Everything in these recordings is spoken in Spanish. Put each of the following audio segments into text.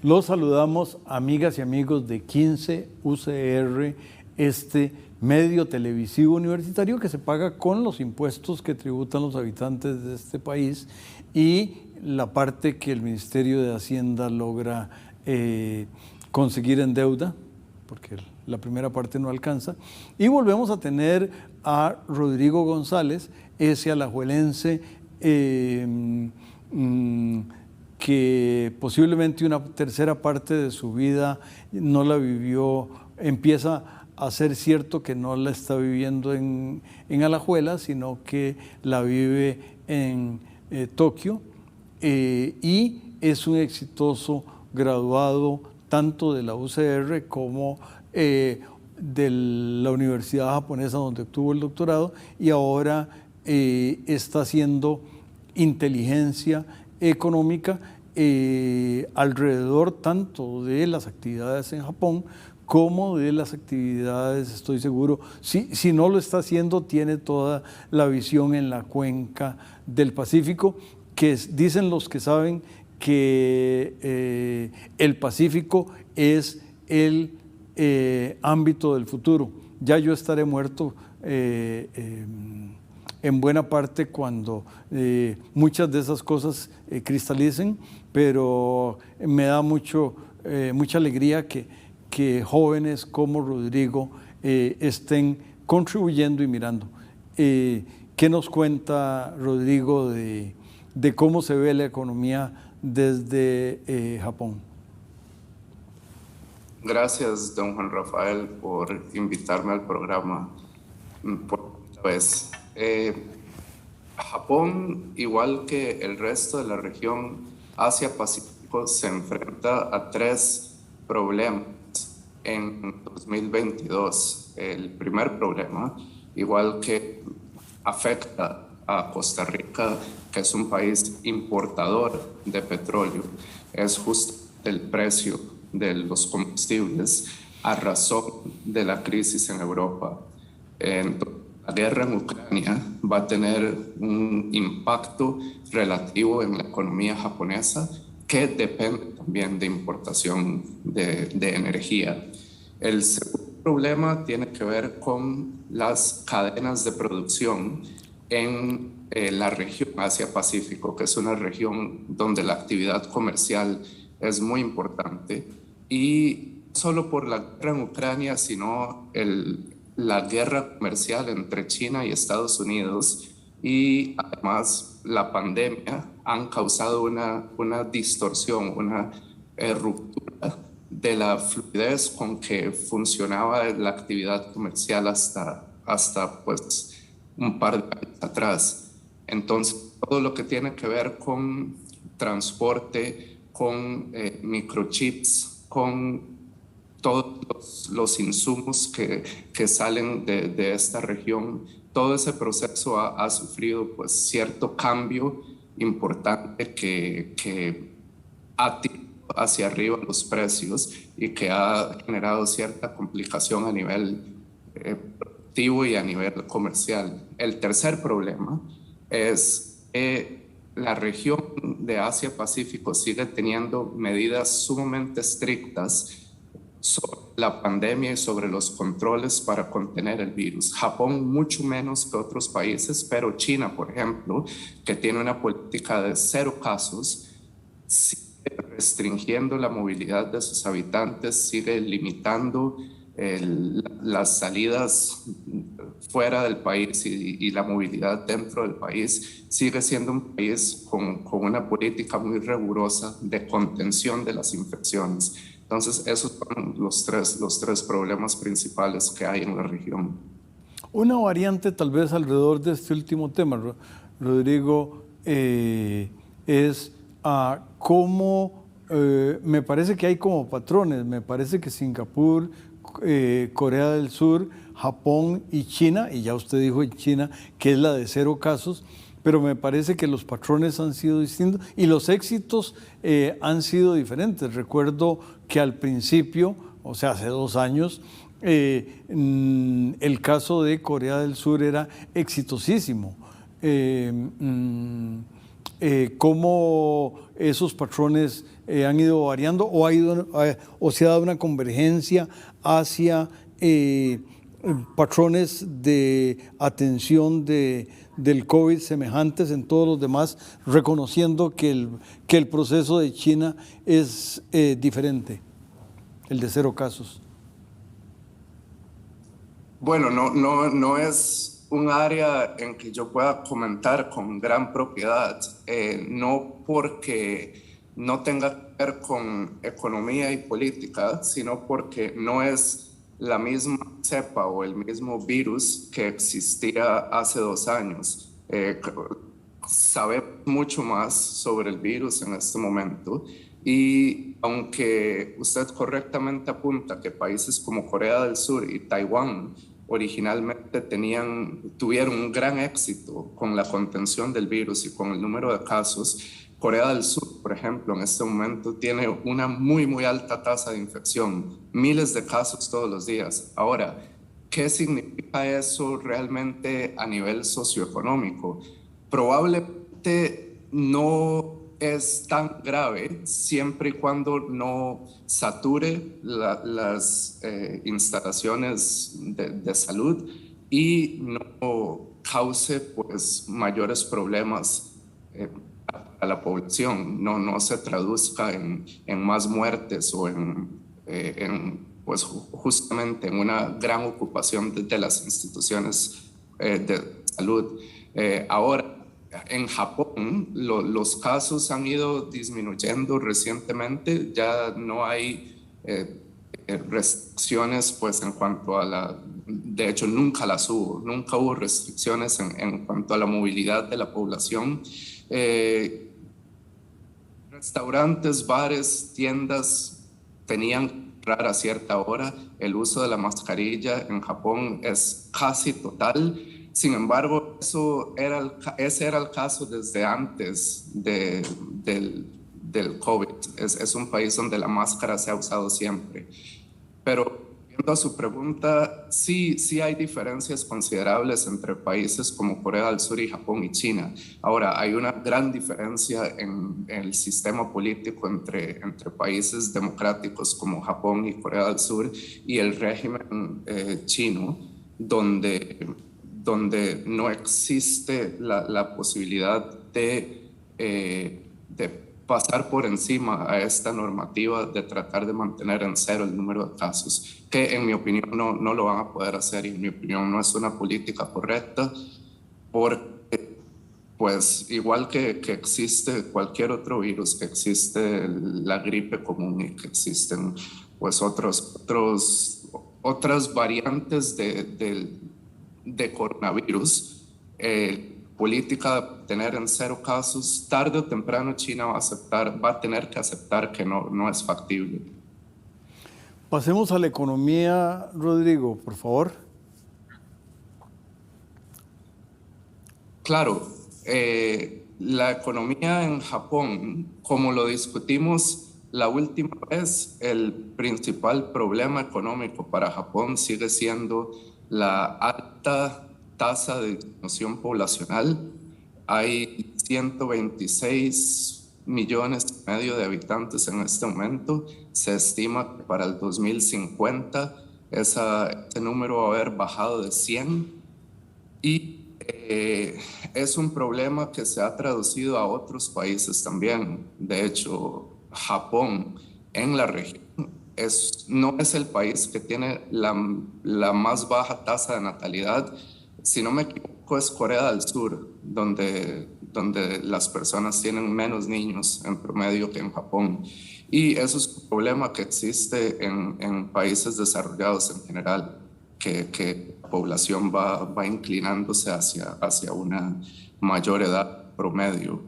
Los saludamos, amigas y amigos de 15 UCR, este medio televisivo universitario que se paga con los impuestos que tributan los habitantes de este país y la parte que el Ministerio de Hacienda logra conseguir en deuda, porque la primera parte no alcanza. Y volvemos a tener a Rodrigo González, ese alajuelense que posiblemente una tercera parte de su vida no la vivió, empieza a ser cierto que no la está viviendo en Alajuela, sino que la vive en Tokio, y es un exitoso graduado tanto de la UCR como de la Universidad Japonesa donde obtuvo el doctorado, y ahora está haciendo inteligencia económica alrededor tanto de las actividades en Japón como de las actividades, estoy seguro, si no lo está haciendo, tiene toda la visión en la cuenca del Pacífico, que dicen los que saben que el Pacífico es el ámbito del futuro. Ya yo estaré muerto en buena parte cuando muchas de esas cosas cristalicen, pero me da mucha alegría que jóvenes como Rodrigo estén contribuyendo y mirando. ¿Qué nos cuenta Rodrigo de cómo se ve la economía desde Japón? Gracias, don Juan Rafael, por invitarme al programa por primera vez. Japón, igual que el resto de la región Asia-Pacífico, se enfrenta a 3 problemas en 2022. El primer problema, igual que afecta a Costa Rica, que es un país importador de petróleo, es justo el precio de los combustibles a razón de la crisis en Europa. La guerra en Ucrania va a tener un impacto relativo en la economía japonesa que depende también de importación de energía. El segundo problema tiene que ver con las cadenas de producción en la región Asia-Pacífico, que es una región donde la actividad comercial es muy importante, y no solo por la guerra en Ucrania, sino la guerra comercial entre China y Estados Unidos y además la pandemia han causado una distorsión, una ruptura de la fluidez con que funcionaba la actividad comercial hasta pues un par de años atrás. Entonces, todo lo que tiene que ver con transporte, con microchips, con todos los insumos que salen de esta región, todo ese proceso ha sufrido pues cierto cambio importante que ha tirado hacia arriba los precios y que ha generado cierta complicación a nivel productivo y a nivel comercial. El tercer problema es la región de Asia-Pacífico sigue teniendo medidas sumamente estrictas sobre la pandemia y sobre los controles para contener el virus. Japón mucho menos que otros países, pero China, por ejemplo, que tiene una política de 0 casos, sigue restringiendo la movilidad de sus habitantes, sigue limitando las salidas fuera del país y la movilidad dentro del país. Sigue siendo un país con una política muy rigurosa de contención de las infecciones. Entonces, esos son los tres problemas principales que hay en la región. Una variante tal vez alrededor de este último tema, Rodrigo, es cómo me parece que hay como patrones. Me parece que Singapur, Corea del Sur Japón y China, y ya usted dijo en China que es la de 0 casos, pero me parece que los patrones han sido distintos y los éxitos han sido diferentes. Recuerdo que al principio, o sea, hace 2 años, el caso de Corea del Sur era exitosísimo. ¿Cómo esos patrones han ido variando o se ha dado una convergencia hacia patrones de atención del COVID semejantes en todos los demás, reconociendo que el proceso de China es diferente, el de 0 casos? Bueno, no es un área en que yo pueda comentar con gran propiedad, no porque no tenga que ver con economía y política, sino porque no es la misma cepa o el mismo virus que existía hace 2 años. Sabemos mucho más sobre el virus en este momento y aunque usted correctamente apunta que países como Corea del Sur y Taiwán originalmente tuvieron un gran éxito con la contención del virus y con el número de casos, Corea del Sur, por ejemplo, en este momento tiene una muy alta tasa de infección, miles de casos todos los días. Ahora, ¿qué significa eso realmente a nivel socioeconómico? Probablemente no es tan grave siempre y cuando no sature las instalaciones de salud y no cause pues mayores problemas a la población, no se traduzca en más muertes o pues justamente en una gran ocupación de las instituciones de salud. Ahora, en Japón, los casos han ido disminuyendo recientemente, ya no hay restricciones pues en cuanto a de hecho nunca hubo restricciones en cuanto a la movilidad de la población. Restaurantes, bares, tiendas tenían que entrar a cierta hora. El uso de la mascarilla en Japón es casi total. Sin embargo, ese era el caso desde antes del COVID. Es un país donde la máscara se ha usado siempre. Pero viendo a su pregunta, sí hay diferencias considerables entre países como Corea del Sur y Japón y China. Ahora, hay una gran diferencia en el sistema político entre países democráticos como Japón y Corea del Sur y el régimen chino, donde no existe la posibilidad de pasar por encima a esta normativa de tratar de mantener en 0 el número de casos, que en mi opinión no lo van a poder hacer y en mi opinión no es una política correcta, porque pues igual que existe cualquier otro virus, que existe la gripe común y que existen pues otras variantes de coronavirus, política de tener en 0 casos, tarde o temprano China va a tener que aceptar que no es factible. Pasemos a la economía, Rodrigo, por favor. Claro, la economía en Japón, como lo discutimos la última vez, el principal problema económico para Japón sigue siendo la alta tasa de disminución poblacional. Hay 126 millones y medio de habitantes en este momento. Se estima que para el 2050 ese número va a haber bajado de 100 y es un problema que se ha traducido a otros países también. De hecho, Japón en la región no es el país que tiene la más baja tasa de natalidad. Si no me equivoco, es Corea del Sur, donde las personas tienen menos niños en promedio que en Japón. Y eso es un problema que existe en países desarrollados en general, que la población va inclinándose hacia una mayor edad promedio.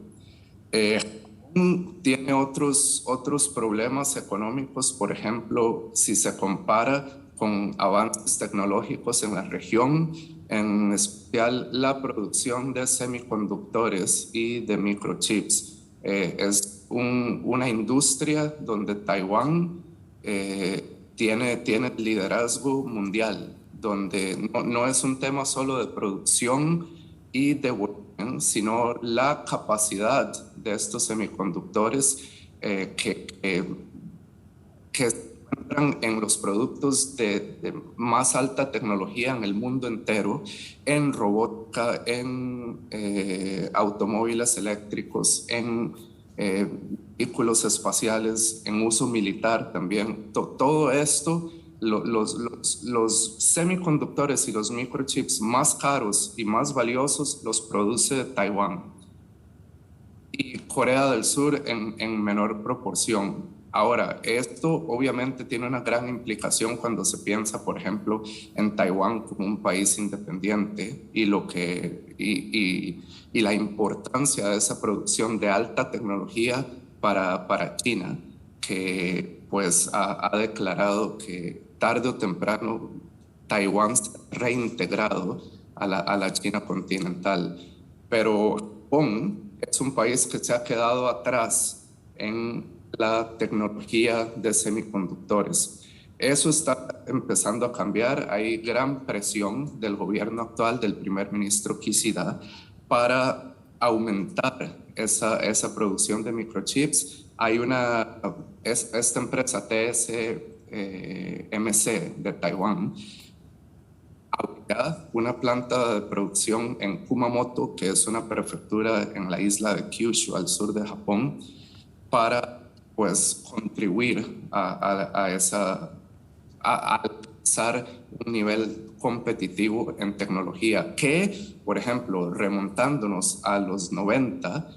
Tiene otros problemas económicos, por ejemplo, si se compara con avances tecnológicos en la región, en especial la producción de semiconductores y de microchips. Es una industria donde Taiwán tiene liderazgo mundial, donde no es un tema solo de producción y de volumen, sino la capacidad de estos semiconductores que se encuentran en los productos de más alta tecnología en el mundo entero, en robótica, en automóviles eléctricos, en vehículos espaciales, en uso militar también. Todo esto, los semiconductores y los microchips más caros y más valiosos los produce Taiwán y Corea del Sur en menor proporción. Ahora, esto obviamente tiene una gran implicación cuando se piensa, por ejemplo, en Taiwán como un país independiente y la importancia de esa producción de alta tecnología para China, que pues ha declarado que tarde o temprano Taiwán se ha reintegrado a la China continental. Pero Japón es un país que se ha quedado atrás en la tecnología de semiconductores. Eso está empezando a cambiar. Hay gran presión del gobierno actual, del primer ministro Kishida, para aumentar esa producción de microchips. Hay esta empresa TSMC de Taiwán, una planta de producción en Kumamoto, que es una prefectura en la isla de Kyushu, al sur de Japón, para pues contribuir a alcanzar un nivel competitivo en tecnología que, por ejemplo, remontándonos a los 90,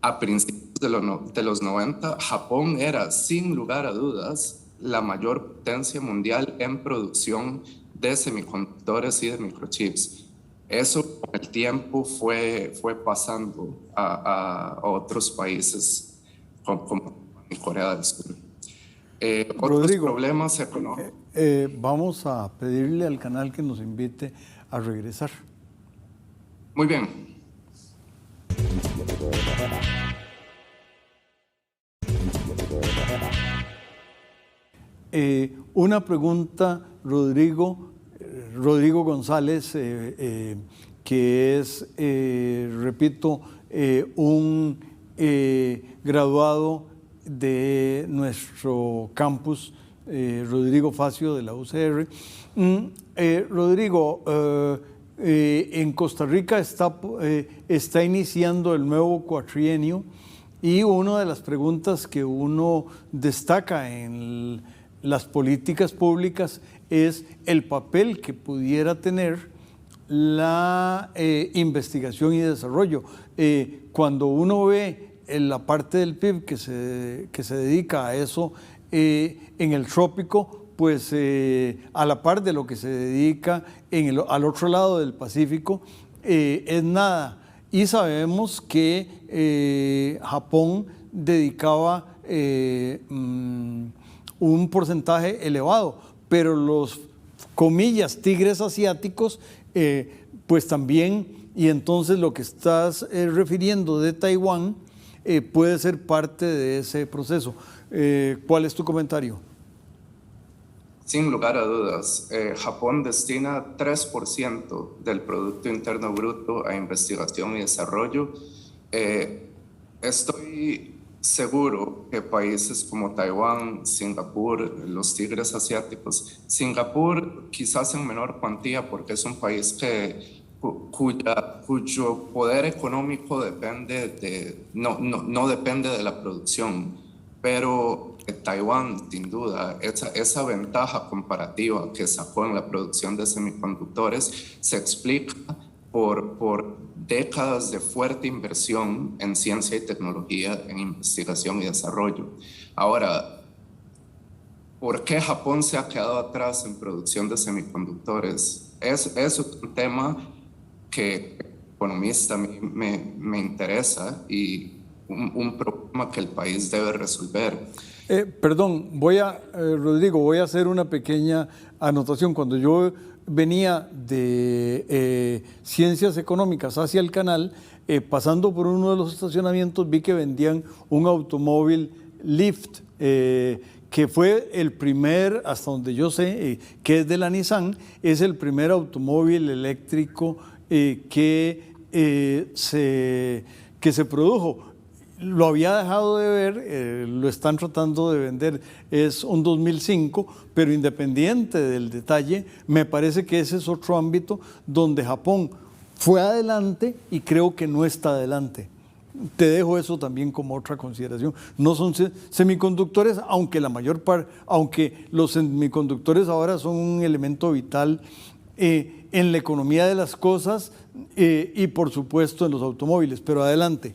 a principios de los 90, Japón era sin lugar a dudas la mayor potencia mundial en producción de semiconductores y de microchips. Eso con el tiempo fue pasando a otros países como en Corea del Sur. Otros problemas económicos. Vamos a pedirle al canal que nos invite a regresar. Muy bien. Una pregunta, Rodrigo González, que es, repito, un graduado de nuestro campus, Rodrigo Facio, de la UCR. Rodrigo, en Costa Rica está iniciando el nuevo cuatrienio y una de las preguntas que uno destaca en las políticas públicas es el papel que pudiera tener la investigación y desarrollo. Cuando uno ve la parte del PIB que se dedica a eso en el trópico, pues a la par de lo que se dedica al otro lado del Pacífico, es nada. Y sabemos que Japón dedicaba un porcentaje elevado, pero los, comillas, tigres asiáticos, pues también, y entonces lo que estás refiriendo de Taiwán puede ser parte de ese proceso. ¿Cuál es tu comentario? Sin lugar a dudas, Japón destina 3% del Producto Interno Bruto a investigación y desarrollo. Estoy seguro que países como Taiwán, Singapur, los tigres asiáticos, Singapur quizás en menor cuantía porque es un país cuyo poder económico depende no depende de la producción, pero Taiwán, sin duda, esa ventaja comparativa que sacó en la producción de semiconductores se explica por décadas de fuerte inversión en ciencia y tecnología, en investigación y desarrollo. Ahora, ¿por qué Japón se ha quedado atrás en producción de semiconductores? Es un tema que economista me interesa, y un problema que el país debe resolver. Perdón, Rodrigo, voy a hacer una pequeña anotación. Cuando yo venía de Ciencias Económicas hacia el canal, pasando por uno de los estacionamientos, vi que vendían un automóvil Lyft, que fue el primer, hasta donde yo sé, que es de la Nissan, es el primer automóvil eléctrico que se produjo. Lo había dejado de ver, lo están tratando de vender, es un 2005, pero independiente del detalle, me parece que ese es otro ámbito donde Japón fue adelante y creo que no está adelante. Te dejo eso también como otra consideración. No son semiconductores, aunque los semiconductores ahora son un elemento vital en la economía de las cosas y por supuesto en los automóviles, pero adelante.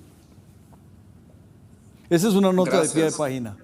Esa es una nota de pie de página.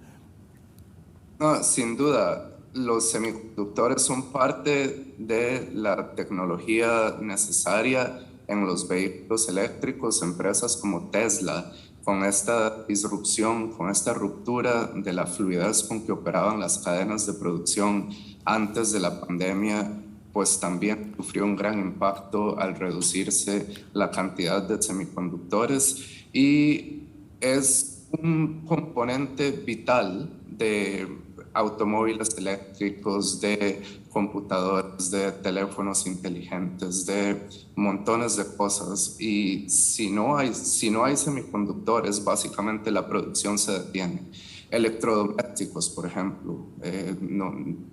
No, sin duda, los semiconductores son parte de la tecnología necesaria en los vehículos eléctricos. Empresas como Tesla, con esta disrupción, con esta ruptura de la fluidez con que operaban las cadenas de producción antes de la pandemia, pues también sufrió un gran impacto al reducirse la cantidad de semiconductores, y es un componente vital de automóviles eléctricos, de computadores, de teléfonos inteligentes, de montones de cosas. Y si no hay semiconductores, básicamente la producción se detiene. Electrodomésticos, por ejemplo,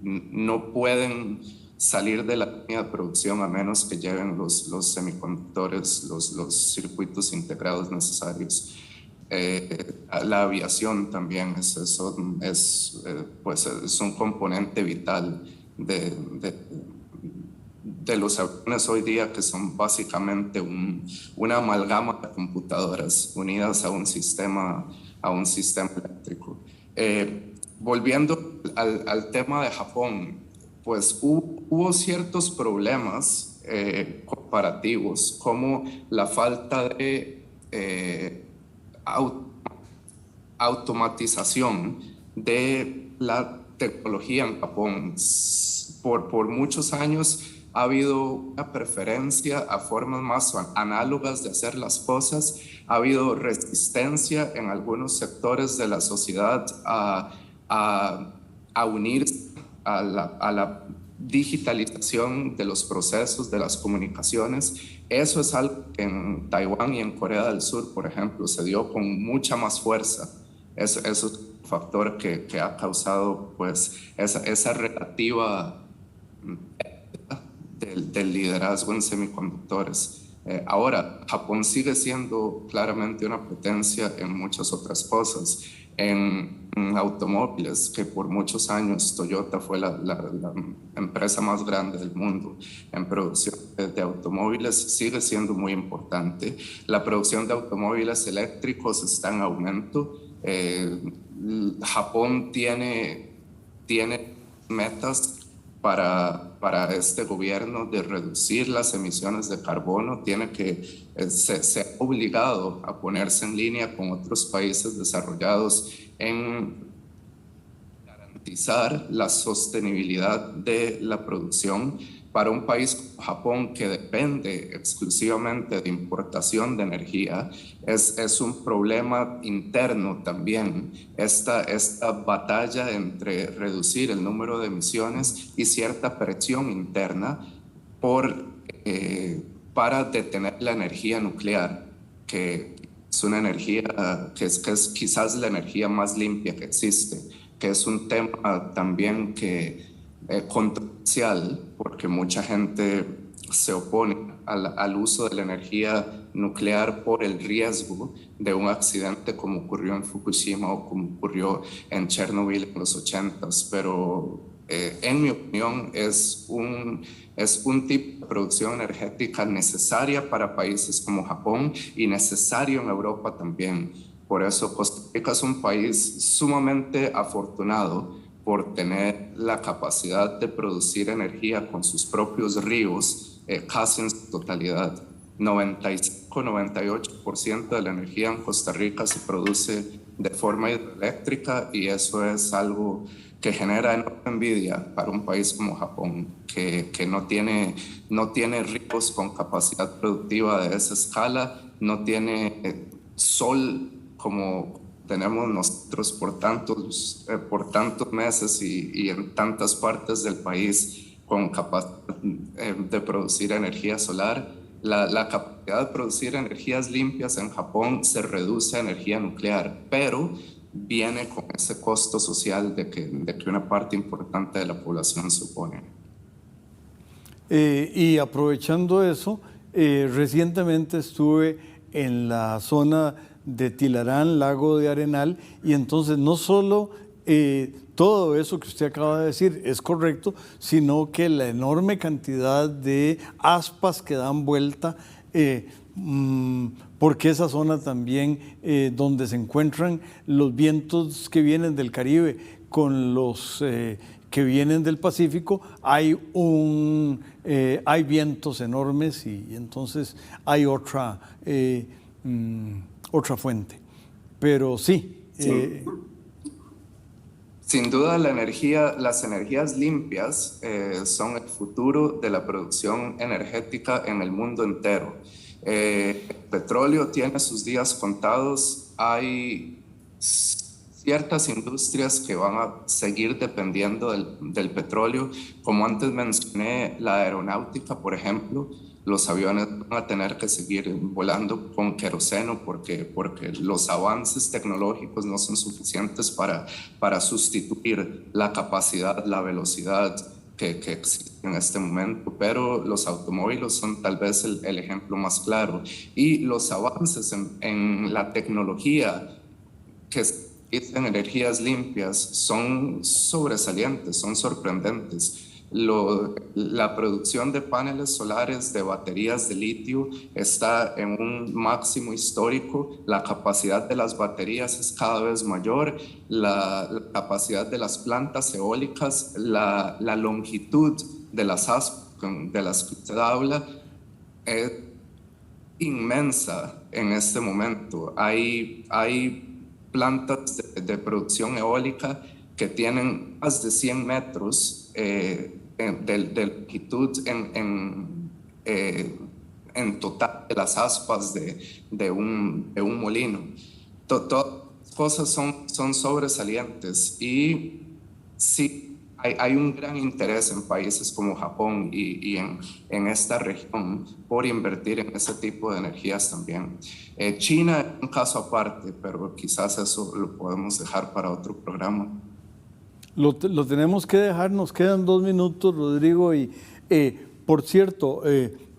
no pueden salir de la línea de producción a menos que lleven los semiconductores, los circuitos integrados necesarios. La aviación también es un componente vital de los aviones hoy día, que son básicamente una amalgama de computadoras unidas a un sistema eléctrico. Volviendo al tema de Japón, pues hubo ciertos problemas comparativos, como la falta de automatización de la tecnología en Japón. Por muchos años ha habido una preferencia a formas más análogas de hacer las cosas. Ha habido resistencia en algunos sectores de la sociedad a unirse a la digitalización de los procesos, de las comunicaciones. Eso es algo que en Taiwán y en Corea del Sur, por ejemplo, se dio con mucha más fuerza. Eso es un factor que ha causado pues esa relativa del liderazgo en semiconductores. Ahora, Japón sigue siendo claramente una potencia en muchas otras cosas. En automóviles, que por muchos años Toyota fue la empresa más grande del mundo en producción de automóviles, sigue siendo muy importante. La producción de automóviles eléctricos está en aumento. Japón tiene metas para este gobierno de reducir las emisiones de carbono. Se ha obligado a ponerse en línea con otros países desarrollados en garantizar la sostenibilidad de la producción. Para un país como Japón, que depende exclusivamente de importación de energía, es un problema interno también, esta batalla entre reducir el número de emisiones y cierta presión interna para detener la energía nuclear, que es una energía que es quizás la energía más limpia que existe, que es un tema también controversial, porque mucha gente se opone al uso de la energía nuclear por el riesgo de un accidente como ocurrió en Fukushima o como ocurrió en Chernobyl en los 80s, pero en mi opinión es un tipo de producción energética necesaria para países como Japón y necesario en Europa también. Por eso Costa Rica es un país sumamente afortunado por tener la capacidad de producir energía con sus propios ríos casi en su totalidad. 95-98% de la energía en Costa Rica se produce de forma hidroeléctrica, y eso es algo que genera enorme envidia para un país como Japón, que no tiene ríos con capacidad productiva de esa escala, no tiene sol como tenemos nosotros por tantos meses y en tantas partes del país, con capacidad de producir energía solar. La capacidad de producir energías limpias en Japón se reduce a energía nuclear, pero viene con ese costo social de que una parte importante de la población se opone. Y aprovechando eso, recientemente estuve en la zona de Tilarán, Lago de Arenal, y entonces no solo todo eso que usted acaba de decir es correcto, sino que la enorme cantidad de aspas que dan vuelta, porque esa zona también donde se encuentran los vientos que vienen del Caribe con los que vienen del Pacífico, hay vientos enormes, y entonces hay otra fuente. Pero sí. Sin duda las energías limpias son el futuro de la producción energética en el mundo entero. El petróleo tiene sus días contados. Hay ciertas industrias que van a seguir dependiendo del petróleo. Como antes mencioné, la aeronáutica, por ejemplo, los aviones van a tener que seguir volando con queroseno porque los avances tecnológicos no son suficientes para sustituir la capacidad, la velocidad que existe en este momento. Pero los automóviles son tal vez el ejemplo más claro. Y los avances en la tecnología que en energías limpias son sobresalientes, son sorprendentes. La producción de paneles solares de baterías de litio está en un máximo histórico. La capacidad de las baterías es cada vez mayor. La capacidad de las plantas eólicas, la longitud de las aspas de las que usted habla es inmensa en este momento. Hay plantas de producción eólica que tienen más de 100 metros de longitud en total de las aspas de un molino. Todas las cosas son sobresalientes, y sí, hay un gran interés en países como Japón y en esta región por invertir en ese tipo de energías también. China es un caso aparte, pero quizás eso lo podemos dejar para otro programa. Lo tenemos que dejar, nos quedan 2 minutos, Rodrigo, y por cierto,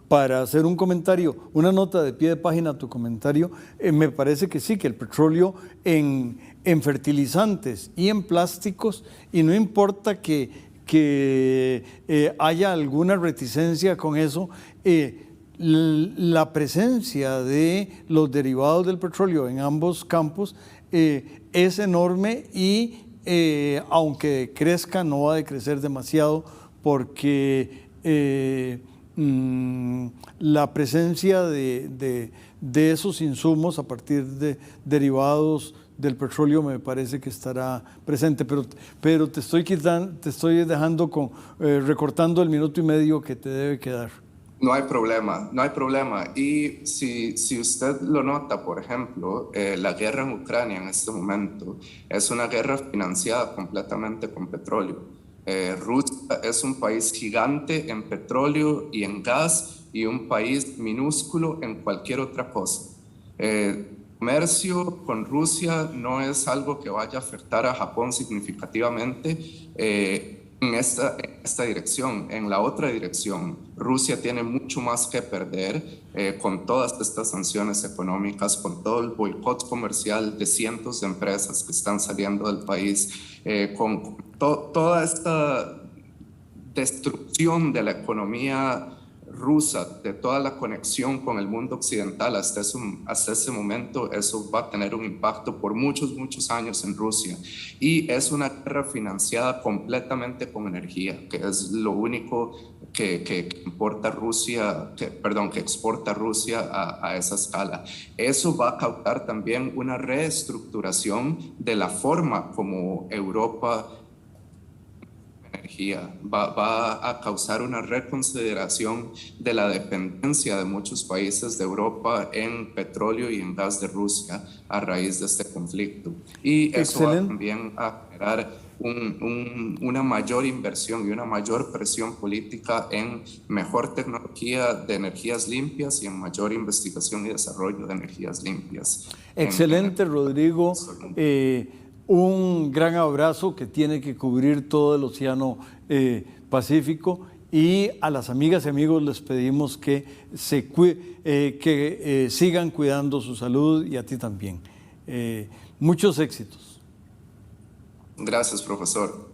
para hacer un comentario, una nota de pie de página a tu comentario, me parece que sí, que el petróleo en fertilizantes y en plásticos, y no importa que haya alguna reticencia con eso, la presencia de los derivados del petróleo en ambos campos es enorme, y aunque crezca, no va a decrecer demasiado, porque la presencia de esos insumos a partir de derivados del petróleo me parece que estará presente, pero te estoy dejando recortando el 1.5 minutos que te debe quedar. No hay problema. Y si usted lo nota, por ejemplo, la guerra en Ucrania en este momento es una guerra financiada completamente con petróleo. Rusia es un país gigante en petróleo y en gas, y un país minúsculo en cualquier otra cosa. Comercio con Rusia no es algo que vaya a afectar a Japón significativamente en esta dirección. En la otra dirección, Rusia tiene mucho más que perder con todas estas sanciones económicas, con todo el boicot comercial de cientos de empresas que están saliendo del país, con toda esta destrucción de la economía rusa, de toda la conexión con el mundo occidental hasta ese momento, eso va a tener un impacto por muchos, muchos años en Rusia. Y es una guerra financiada completamente con energía, que es lo único que importa Rusia, que exporta Rusia a esa escala. Eso va a causar también una reestructuración de la forma como Europa energía, va a causar una reconsideración de la dependencia de muchos países de Europa en petróleo y en gas de Rusia a raíz de este conflicto. Y eso va también a generar una mayor inversión y una mayor presión política en mejor tecnología de energías limpias y en mayor investigación y desarrollo de energías limpias. Excelente, Rodrigo. Un gran abrazo que tiene que cubrir todo el Océano Pacífico, y a las amigas y amigos les pedimos que sigan cuidando su salud, y a ti también. Muchos éxitos. Gracias, profesor.